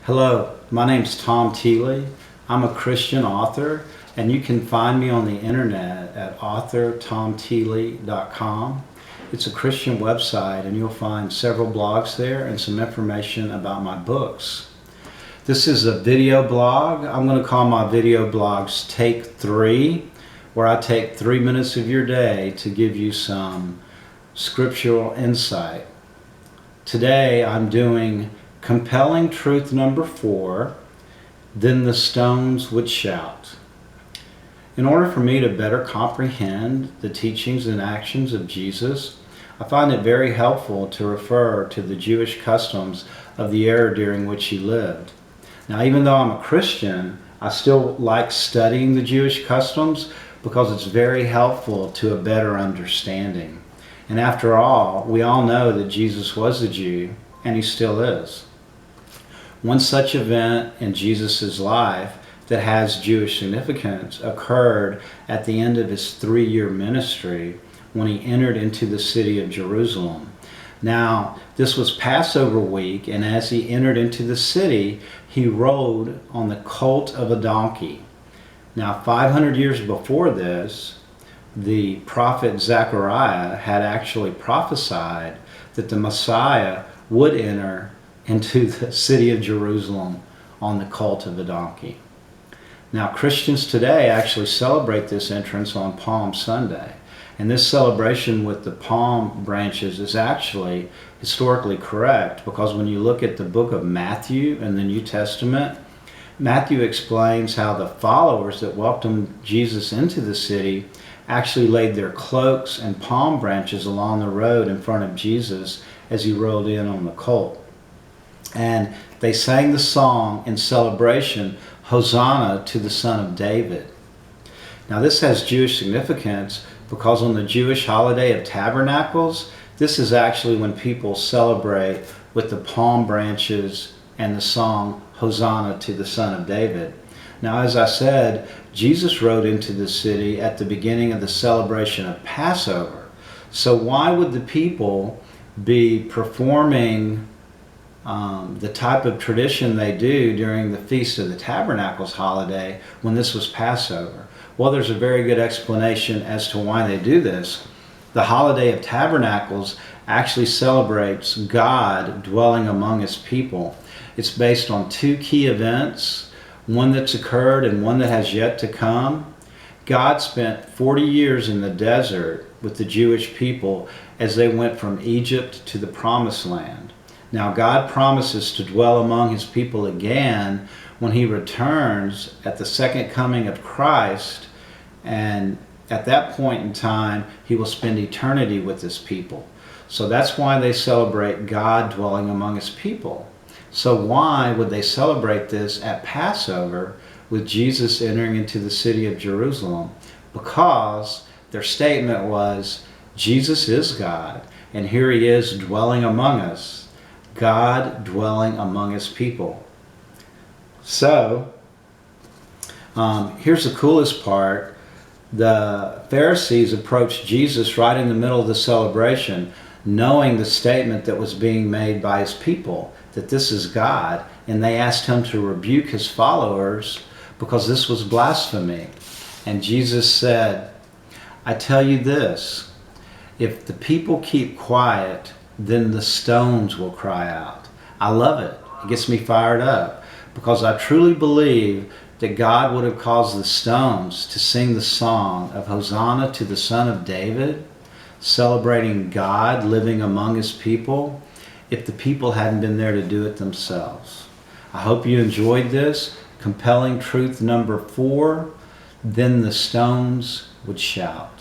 Hello, my name's Tom Thiele. I'm a Christian author, and you can find me on the internet at authortomthiele.com. It's a Christian website, and you'll find several blogs there and some information about my books. This is a video blog. I'm going to call my video blogs Take 3, where I take 3 minutes of your day to give you some scriptural insight. Today I'm doing compelling truth number 4, then the stones would shout. In order for me to better comprehend the teachings and actions of Jesus, I find it very helpful to refer to the Jewish customs of the era during which he lived. Now, even though I'm a Christian, I still like studying the Jewish customs because it's very helpful to a better understanding. And after all, we all know that Jesus was a Jew, and he still is. One such event in Jesus' life that has Jewish significance occurred at the end of his 3-year ministry when he entered into the city of Jerusalem. Now, this was Passover week, and as he entered into the city, he rode on the colt of a donkey. Now, 500 years before this, the prophet Zechariah had actually prophesied that the Messiah would enter into the city of Jerusalem on the colt of a donkey. Now, Christians today actually celebrate this entrance on Palm Sunday. And this celebration with the palm branches is actually historically correct, because when you look at the book of Matthew in the New Testament, Matthew explains how the followers that welcomed Jesus into the city actually laid their cloaks and palm branches along the road in front of Jesus as he rode in on the colt. And they sang the song in celebration, Hosanna to the Son of David. Now, this has Jewish significance because on the Jewish holiday of Tabernacles, this is actually when people celebrate with the palm branches and the song Hosanna to the Son of David. Now, as I said, Jesus rode into the city at the beginning of the celebration of Passover. So why would the people be performing the type of tradition they do during the Feast of the Tabernacles holiday when this was Passover? Well, there's a very good explanation as to why they do this. The holiday of Tabernacles actually celebrates God dwelling among his people. It's based on 2 key events, one that's occurred and one that has yet to come. God spent 40 years in the desert with the Jewish people as they went from Egypt to the Promised Land. Now, God promises to dwell among his people again when he returns at the second coming of Christ, and at that point in time, he will spend eternity with his people. So that's why they celebrate God dwelling among his people. So why would they celebrate this at Passover with Jesus entering into the city of Jerusalem? Because their statement was, Jesus is God, and here he is dwelling among us. God dwelling among his people. So, here's the coolest part. The Pharisees approached Jesus right in the middle of the celebration, knowing the statement that was being made by his people, that this is God, and they asked him to rebuke his followers because this was blasphemy. And Jesus said, I tell you this, if the people keep quiet, then the stones will cry out. I love it. It gets me fired up because I truly believe that God would have caused the stones to sing the song of Hosanna to the Son of David, celebrating God living among his people, if the people hadn't been there to do it themselves. I hope you enjoyed this. Compelling truth number 4, then the stones would shout.